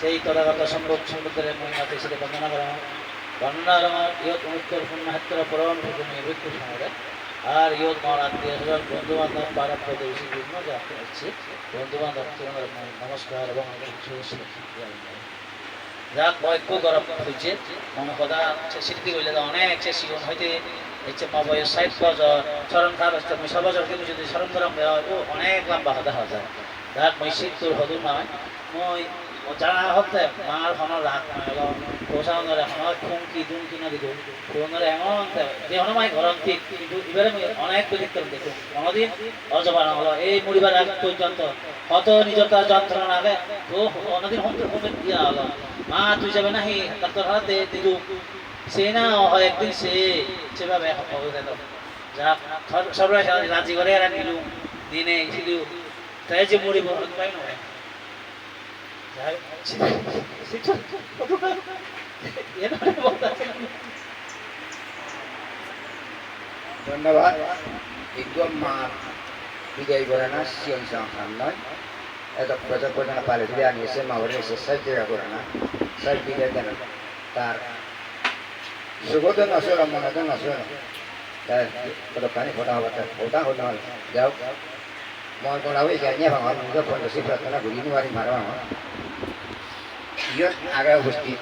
সেই তথাগত সম্ভব সমুদ্রের মহিমাতে সেটা বর্ণনা করা হয়। বর্ণনা করা ইয়ত অনুত্তর পুণ্যহাত্র পরম মৃত্যু সময় আর ইয়ত আমার আত্মীয় স্বজন বন্ধু বান্ধব পাড়া প্রতিবেশী বিভিন্ন যাতে হচ্ছে বন্ধু বান্ধব নমস্কার এবং যা কয়েক গরম হয়েছে মনে কথা স্মৃতি করলে অনেক সে জীবন হইতে হচ্ছে বয়স 60 বছর স্মরণ খারাপ হচ্ছে 20 বছর কিন্তু যদি স্মরণ করা ও অনেক লম্বা কথা হওয়া যায় যাক মই শীতর হদুর নয় মই জানা হতে মার হনার রাগ নয় পোষানোর হনার খুমকি দুমকি না দিল পুরনোর এমন যে হনমাই গরম ঠিক কিন্তু এবারে অনেক ব্যতিক্রম দেখুন কোনোদিন অজবান হলো এই মরিবার আগ পর্যন্ত কত নিজতার যন্ত্রণা আগে তো অন্যদিন হতে দিয়া হলো মা তুই যাবে না হি ডাক্তার হাতে দিদু সে না হয় একদিন সেভাবে হবে যা সবাই রাজি করে আর নিলু দিনে শুধু তাই যে মরিব পাই নয় ধন্যবাদ একদম মা বিদায় করে না সিয়ন সংখ্যান নয় এত প্রচার প্রচার পারে যদি আনিয়েছে মা বলে এসে সাইড জায়গা করে না সাইড বিদায় দেন তার সুগত নসর মনত নসর কতখানি ফোটা হবে ফোটা হল যাও মই কোনাও যাইনি ভাঙা নিজে ফোন প্রার্থনা ঘুরি মারি মারা ইয়ত আগে উপস্থিত